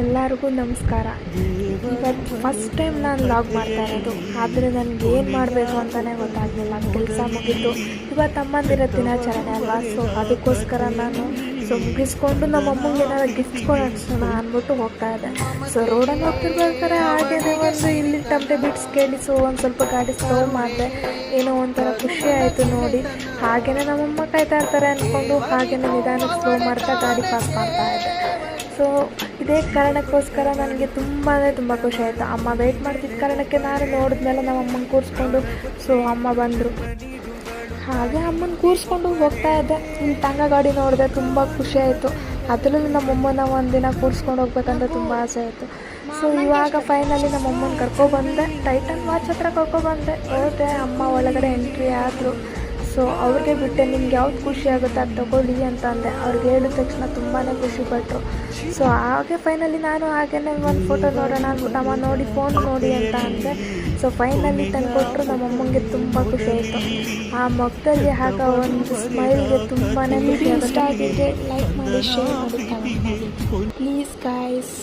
ಎಲ್ಲರಿಗೂ ನಮಸ್ಕಾರ. ಇವತ್ತು ಫಸ್ಟ್ ಟೈಮ್ ನಾನು ವ್ಲಾಗ್ ಮಾಡ್ತಾ ಇರೋದು, ಆದರೆ ನನಗೆ ಏನು ಮಾಡಬೇಕು ಅಂತಲೇ ಗೊತ್ತಾಗಲಿಲ್ಲ. ಕೆಲಸ ಮುಗಿತು, ಇವತ್ತು ಅಮ್ಮಂದಿರ ದಿನಾಚರಣೆ ಅಲ್ವಾ, ಸೊ ಅದಕ್ಕೋಸ್ಕರ ನಾನು ಮುಗಿಸ್ಕೊಂಡು ನಮ್ಮ ಅಮ್ಮಂಗೆ ಏನಾದ್ರು ಗಿಫ್ಟ್ ಕೊಡೋಣ ಅಂದ್ಬಿಟ್ಟು ಹೋಗ್ತಾ ಇದ್ದೆ. ಸೊ ರೋಡಲ್ಲಿ ಹೋಗ್ತಿರ್ಬೇಕಾದ್ರೆ ಹಾಗೇನೆ ಒಂದು ಇಲ್ಲಿ ಟಮಟೆ ಬಿಟ್ಸ್ ಕೇಳಿ, ಸೊ ಒಂದು ಸ್ವಲ್ಪ ಗಾಡಿ ಸ್ಲೋ ಮಾಡಿದೆ. ಏನೋ ಒಂಥರ ಖುಷಿ ಆಯಿತು ನೋಡಿ. ಹಾಗೆಯೇ ನಮ್ಮಮ್ಮ ಕಾಯ್ತಾ ಇರ್ತಾರೆ ಅಂದ್ಕೊಂಡು ಹಾಗೆಯೇ ನಿಧಾನಕ್ಕೆ ಸ್ಲೋ ಮಾಡ್ತಾ ಗಾಡಿ ಪಾಸ್ ಮಾಡ್ತಾ ಇದ್ದೆ. ಸೊ ಇದೇ ಕಾರಣಕ್ಕೋಸ್ಕರ ನನಗೆ ತುಂಬ ಖುಷಿ ಆಯಿತು. ಅಮ್ಮ ವೆಯ್ಟ್ ಮಾಡ್ತಿದ್ದ ಕಾರಣಕ್ಕೆ ನಾನು ನೋಡಿದ್ಮೇಲೆ ನಮ್ಮ ಅಮ್ಮನ ಕೂರಿಸ್ಕೊಂಡು ಸೊ ಅಮ್ಮ ಬಂದರು. ಹಾಗೆ ಅಮ್ಮನ ಕೂರಿಸ್ಕೊಂಡು ಹೋಗ್ತಾ ಇದ್ದೆ. ಇಲ್ಲಿ ಟಂಗ ಗಾಡಿ ನೋಡಿದೆ, ತುಂಬ ಖುಷಿ ಆಯಿತು. ಅದರಲ್ಲೂ ನಮ್ಮಮ್ಮನ ಒಂದಿನ ಕೂರಿಸ್ಕೊಂಡು ಹೋಗ್ಬೇಕಂತ ತುಂಬ ಆಸೆ ಆಯಿತು. ಸೊ ಇವಾಗ ಫೈನಲಿ ನಮ್ಮಮ್ಮನ ಕರ್ಕೊಬಂದೆ, ಟೈಟನ್ ವಾಚ್ ಹತ್ರ ಕರ್ಕೊಬಂದೆ. ಹೋದೆ, ಅಮ್ಮ ಒಳಗಡೆ ಎಂಟ್ರಿ ಆದರು. ಸೊ ಅವ್ರಿಗೆ ಬಿಟ್ಟೆ, ನಿಮ್ಗೆ ಯಾವ್ದು ಖುಷಿ ಆಗುತ್ತೆ ಅದು ತೊಗೊಳ್ಳಿ ಅಂತ ಅಂದೆ. ಅವ್ರಿಗೆ ಹೇಳಿದ ತಕ್ಷಣ ತುಂಬಾ ಖುಷಿಪಟ್ಟರು. ಸೊ ಹಾಗೆ ಫೈನಲಿ ನಾನು ಹಾಗೆಯೇ ಒಂದು ಫೋಟೋ ನೋಡೋಣ ಅಂದ್ಬಿಟ್ಟು ಅಮ್ಮ ನೋಡಿ ಫೋನ್ ನೋಡಿ ಅಂತ ಅಂದೆ. ಸೊ ಫೈನಲಿ ತಂದು ಕೊಟ್ಟರು. ನಮ್ಮಮ್ಮಂಗೆ ತುಂಬ ಖುಷಿ ಆಯಿತು. ಆ ಮಕ್ಕಳಿಗೆ ಹಾಕೋ ಒಂದು ಸ್ಮೈಲ್ಗೆ ತುಂಬಾ ಖುಷಿ ಆಗುತ್ತೆ. ಲೈಕ್ ಮಾಡಿ, ಶೇರ್ ಮಾಡಿ, ಕಮೆಂಟ್ ಮಾಡಿ ಪ್ಲೀಸ್ ಗೈಸ್.